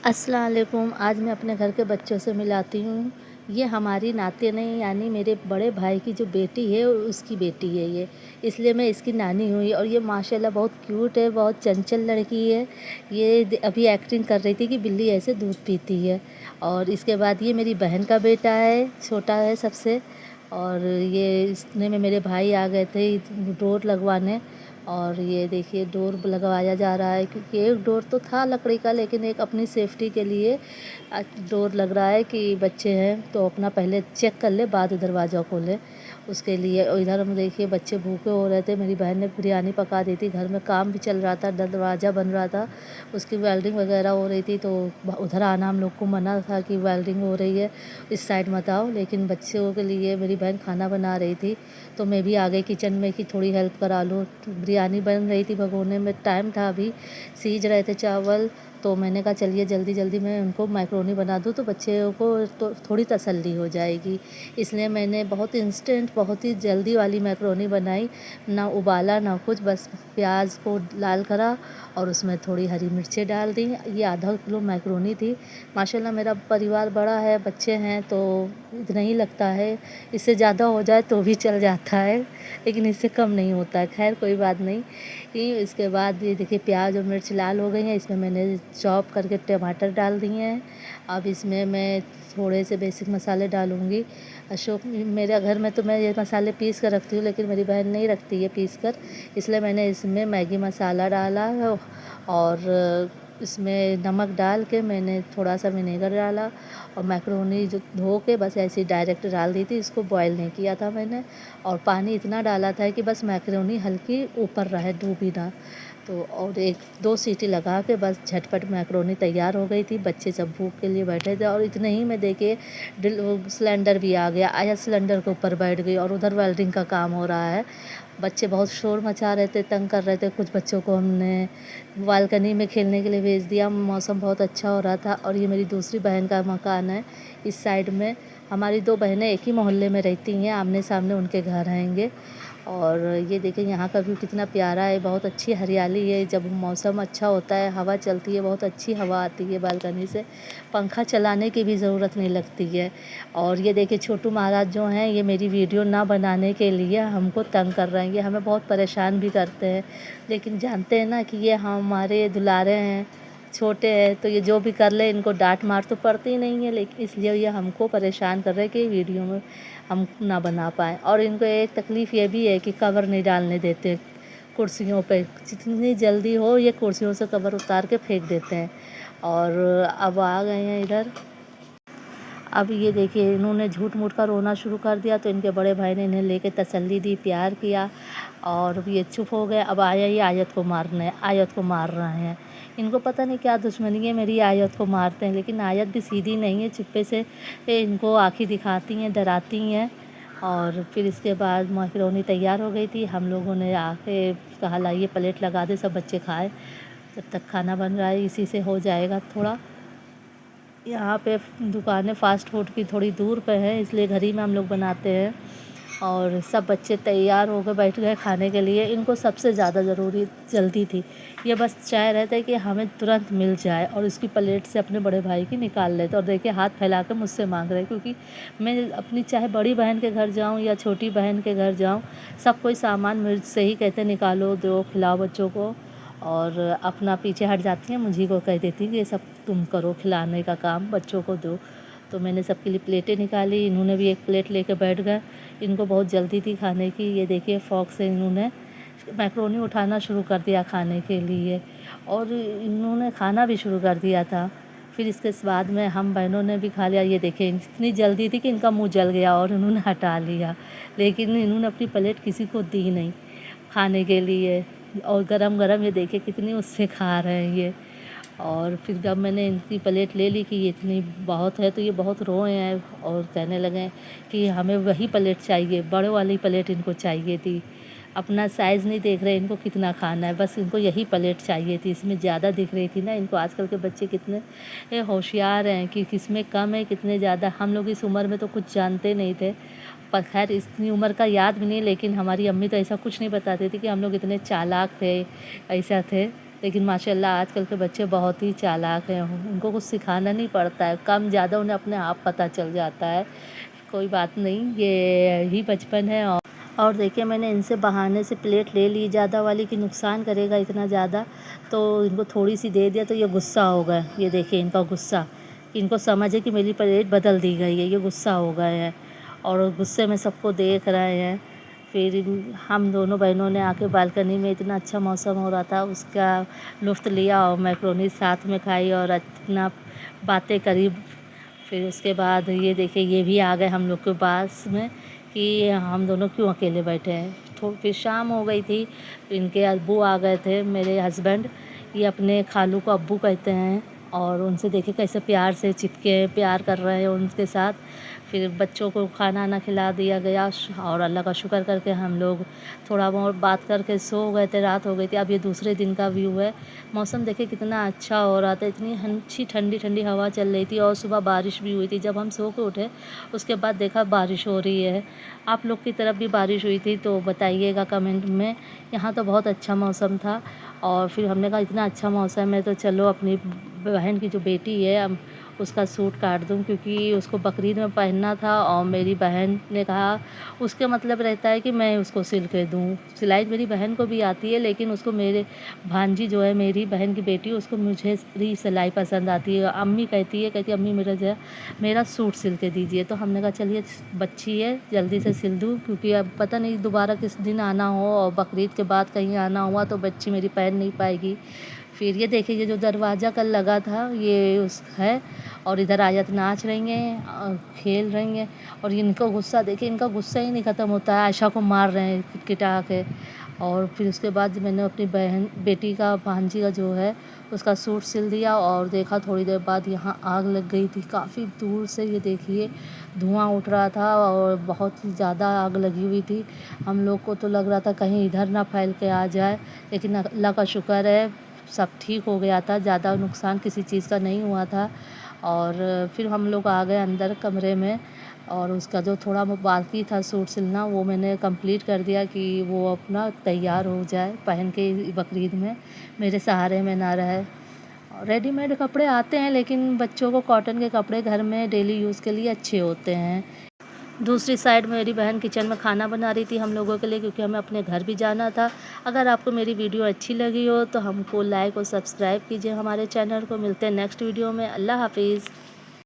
अस्सलाम वालेकुम। आज मैं अपने घर के बच्चों से मिलाती हूँ। ये हमारी नातिन है, यानी मेरे बड़े भाई की जो बेटी है उसकी बेटी है ये, इसलिए मैं इसकी नानी हुई। और ये माशाल्लाह बहुत क्यूट है, बहुत चंचल लड़की है। ये अभी एक्टिंग कर रही थी कि बिल्ली ऐसे दूध पीती है। और इसके बाद ये मेरी बहन का बेटा है, छोटा है सबसे। और ये इतने में मेरे भाई आ गए थे डोर लगवाने। और ये देखिए डोर लगवाया जा रहा है, क्योंकि एक डोर तो था लकड़ी का, लेकिन एक अपनी सेफ्टी के लिए डोर लग रहा है कि बच्चे हैं तो अपना पहले चेक कर ले बाद दरवाज़ा खोले उसके लिए। और इधर हम देखिए बच्चे भूखे हो रहे थे, मेरी बहन ने बिरयानी पका दी थी, घर में काम भी चल रहा था, दरवाज़ा बन रहा था, उसकी वेल्डिंग वगैरह हो रही थी। तो उधर आना हम लोग को मना था कि वेल्डिंग हो रही है, इस साइड मत आओ। लेकिन बच्चों के लिए मेरी बहन खाना बना रही थी, तो मैं भी आ गई किचन में कि थोड़ी हेल्प करा लूँ। बिरयानी बन रही थी भगोने में, टाइम था अभी, सीज रहे थे चावल। तो मैंने कहा चलिए जल्दी जल्दी मैं उनको मैक्रोनी बना दूँ तो बच्चों को तो थोड़ी तसल्ली हो जाएगी। इसलिए मैंने बहुत इंस्टेंट, बहुत ही जल्दी वाली मैक्रोनी बनाई, ना उबाला ना कुछ, बस प्याज को लाल करा और उसमें थोड़ी हरी मिर्चें डाल दी। ये आधा किलो मैक्रोनी थी। माशाल्लाह मेरा परिवार बड़ा है, बच्चे हैं तो इतना ही लगता है, इससे ज़्यादा हो जाए तो भी चल जाता है, लेकिन इससे कम नहीं होता है। खैर कोई बात नहीं। इसके बाद ये देखिए प्याज और मिर्च लाल हो गई हैं, इसमें मैंने चॉप करके टमाटर डाल दिए हैं। अब इसमें मैं थोड़े से बेसिक मसाले डालूँगी। अशोक मेरे घर में तो मैं ये मसाले पीस कर रखती हूँ, लेकिन मेरी बहन नहीं रखती है पीस कर, इसलिए मैंने इसमें मैगी मसाला डाला और इसमें नमक डाल के मैंने थोड़ा सा विनेगर डाला। और मैक्रोनी जो धो के बस ऐसे ही डायरेक्ट डाल दी थी, इसको बॉईल नहीं किया था मैंने। और पानी इतना डाला था कि बस मैक्रोनी हल्की ऊपर रहे, डूबी ना। तो और एक दो सीटी लगा के बस झटपट मैक्रोनी तैयार हो गई थी। बच्चे सब भूख के लिए बैठे थे और इतने ही में देखिए सिलेंडर भी आ गया, आया सिलेंडर के ऊपर बैठ गई और उधर वेल्डिंग का काम हो रहा है। बच्चे बहुत शोर मचा रहे थे, तंग कर रहे थे। कुछ बच्चों को हमने बालकनी में खेलने के लिए भेज दिया, मौसम बहुत अच्छा हो रहा था। और ये मेरी दूसरी बहन का मकान है इस साइड में। हमारी दो बहनें एक ही मोहल्ले में रहती हैं, आमने सामने उनके घर रहेंगे। और ये देखिए यहाँ का व्यू कितना प्यारा है, बहुत अच्छी हरियाली है। जब मौसम अच्छा होता है, हवा चलती है, बहुत अच्छी हवा आती है बालकनी से, पंखा चलाने की भी ज़रूरत नहीं लगती है। और ये देखिए छोटू महाराज जो हैं, ये मेरी वीडियो ना बनाने के लिए हमको तंग कर रहे हैं, ये हमें बहुत परेशान भी करते हैं। लेकिन जानते हैं ना कि ये हमारे दुलारे हैं, छोटे हैं, तो ये जो भी कर ले इनको डांट मार तो पड़ती ही नहीं है, लेकिन इसलिए ये हमको परेशान कर रहे हैं कि वीडियो में हम ना बना पाएँ। और इनको एक तकलीफ़ ये भी है कि कवर नहीं डालने देते कुर्सियों पे, जितनी जल्दी हो ये कुर्सियों से कवर उतार के फेंक देते हैं। और अब आ गए हैं इधर। अब ये देखिए इन्होंने झूठ मूठ का रोना शुरू कर दिया, तो इनके बड़े भाई ने इन्हें लेके तसल्ली दी, प्यार किया और ये चुप हो गए। अब आया ये आयत को मारने, आयत को मार रहे हैं। इनको पता नहीं क्या दुश्मनी है, मेरी आयत को मारते हैं, लेकिन आयत भी सीधी नहीं है, चुप्पे से इनको आँखें दिखाती हैं, डराती हैं। और फिर इसके बाद मैक्रोनी तैयार हो गई थी। हम लोगों ने आके कहा लाइए प्लेट लगा दे, सब बच्चे खाए। जब तक खाना बन रहा है इसी से हो जाएगा थोड़ा। यहाँ पे दुकानें फ़ास्ट फूड की थोड़ी दूर पे है, इसलिए घर ही में हम लोग बनाते हैं। और सब बच्चे तैयार होकर बैठ गए खाने के लिए। इनको सबसे ज़्यादा ज़रूरी जल्दी थी, ये बस चाह रहे थे कि हमें तुरंत मिल जाए और उसकी प्लेट से अपने बड़े भाई की निकाल लेते। और देखिए हाथ फैला कर मुझसे मांग रहे, क्योंकि मैं अपनी चाहे बड़ी बहन के घर जाऊँ या छोटी बहन के घर जाऊँ, सब कोई सामान मुझसे ही कहते निकालो, दो, खिलाओ बच्चों को। और अपना पीछे हट जाती हैं, मुझी को कह देती कि ये सब तुम करो, खिलाने का काम बच्चों को दो। तो मैंने सबके लिए प्लेटें निकाली, इन्होंने भी एक प्लेट लेके बैठ गए। इनको बहुत जल्दी थी खाने की। ये देखिए फ़ॉक से इन्होंने मैक्रोनी उठाना शुरू कर दिया खाने के लिए, और इन्होंने खाना भी शुरू कर दिया था। फिर इसके बाद में हम बहनों ने भी खा लिया। ये देखिए इतनी जल्दी थी कि इनका मुँह जल गया और इन्होंने हटा लिया, लेकिन इन्होंने अपनी प्लेट किसी को दी नहीं खाने के लिए। और गरम-गरम ये देखिए कितनी उससे खा रहे हैं ये। और फिर जब मैंने इनकी प्लेट ले ली कि ये इतनी बहुत है, तो ये बहुत रोए हैं और कहने लगे कि हमें वही प्लेट चाहिए, बड़े वाली प्लेट इनको चाहिए थी। अपना साइज़ नहीं देख रहे इनको कितना खाना है, बस इनको यही प्लेट चाहिए थी। इसमें ज़्यादा दिख रही थी ना इनको। आजकल के बच्चे कितने होशियार हैं कि किसमें कम है कितने ज़्यादा। हम लोग इस उम्र में तो कुछ जानते नहीं थे, पर खैर इतनी उम्र का याद भी नहीं, लेकिन हमारी अम्मी तो ऐसा कुछ नहीं बताती थी कि हम लोग इतने चालाक थे, ऐसा थे। लेकिन माशाल्लाह आजकल के बच्चे बहुत ही चालाक हैं, उनको कुछ सिखाना नहीं पड़ता है, कम ज़्यादा उन्हें अपने आप पता चल जाता है। कोई बात नहीं, ये ही बचपन है। और देखिए मैंने इनसे बहाने से प्लेट ले ली ज़्यादा वाली कि नुकसान करेगा इतना ज़्यादा, तो इनको थोड़ी सी दे दिया तो ये गुस्सा हो गए। ये देखिए इनका गुस्सा, इनको समझ है कि मेरी प्लेट बदल दी गई है, ये गुस्सा हो गए हैं और गुस्से में सबको देख रहे हैं। फिर हम दोनों बहनों ने आके बालकनी में, इतना अच्छा मौसम हो रहा था, उसका लुत्फ़ लिया और मैक्रोनी साथ में खाई और इतना बातें करी। फिर उसके बाद ये देखिए ये भी आ गए हम लोग के पास में कि हम दोनों क्यों अकेले बैठे हैं। फिर शाम हो गई थी, इनके अब्बू आ गए थे, मेरे हस्बैंड। ये अपने खालू को अब्बू कहते हैं और उनसे देखिए कैसे प्यार से चिपके प्यार कर रहे हैं उनके साथ। फिर बच्चों को खाना वाना खिला दिया गया और अल्लाह का शुक्र करके हम लोग थोड़ा बहुत बात करके सो गए थे। रात हो गई थी। अब ये दूसरे दिन का व्यू है। मौसम देखिए कितना अच्छा हो रहा था, इतनी अच्छी ठंडी ठंडी हवा चल रही थी और सुबह बारिश भी हुई थी। जब हम सो के उठे उसके बाद देखा बारिश हो रही है। आप लोग की तरफ भी बारिश हुई थी तो बताइएगा कमेंट में। यहाँ तो बहुत अच्छा मौसम था और फिर हमने कहा इतना अच्छा मौसम है तो चलो अपनी बहन की जो बेटी है उसका सूट काट दूँ, क्योंकि उसको बकरीद में पहनना था और मेरी बहन ने कहा, उसके मतलब रहता है कि मैं उसको सिल के दूँ। सिलाई मेरी बहन को भी आती है, लेकिन उसको मेरे भांजी जो है मेरी बहन की बेटी, उसको मुझे भी सिलाई पसंद आती है। अम्मी कहती है अम्मी मेरा सूट सिल के दीजिए। तो हमने कहा चलिए बच्ची है जल्दी से सिल दूँ, क्योंकि अब पता नहीं दोबारा किस दिन आना हो और बकरीद के बाद कहीं आना हुआ तो बच्ची मेरी पहन नहीं पाएगी। फिर ये देखिए ये जो दरवाज़ा कल लगा था ये उस है और इधर आयत नाच रही हैं और खेल रही हैं। और इनको गुस्सा देखिए, इनका गुस्सा ही नहीं ख़त्म होता है, आयशा को मार रहे हैं किटकिटा के। और फिर उसके बाद मैंने अपनी बहन बेटी का भांजी का जो है उसका सूट सिल दिया और देखा थोड़ी देर बाद यहाँ आग लग गई थी। काफ़ी दूर से ये देखिए धुआं उठ रहा था और बहुत ही ज़्यादा आग लगी हुई थी। हम लोग को तो लग रहा था कहीं इधर ना फैल के आ जाए, लेकिन अल्लाह का शुक्र है सब ठीक हो गया था, ज़्यादा नुकसान किसी चीज़ का नहीं हुआ था। और फिर हम लोग आ गए अंदर कमरे में और उसका जो थोड़ा बाकी था सूट सिलना वो मैंने कंप्लीट कर दिया कि वो अपना तैयार हो जाए पहन के बकरीद में, मेरे सहारे में ना रहे। रेडीमेड कपड़े आते हैं लेकिन बच्चों को कॉटन के कपड़े घर में डेली यूज़ के लिए अच्छे होते हैं। दूसरी साइड मेरी बहन किचन में खाना बना रही थी हम लोगों के लिए, क्योंकि हमें अपने घर भी जाना था। अगर आपको मेरी वीडियो अच्छी लगी हो तो हमको लाइक और सब्सक्राइब कीजिए हमारे चैनल को। मिलते हैं नेक्स्ट वीडियो में। अल्लाह हाफिज़।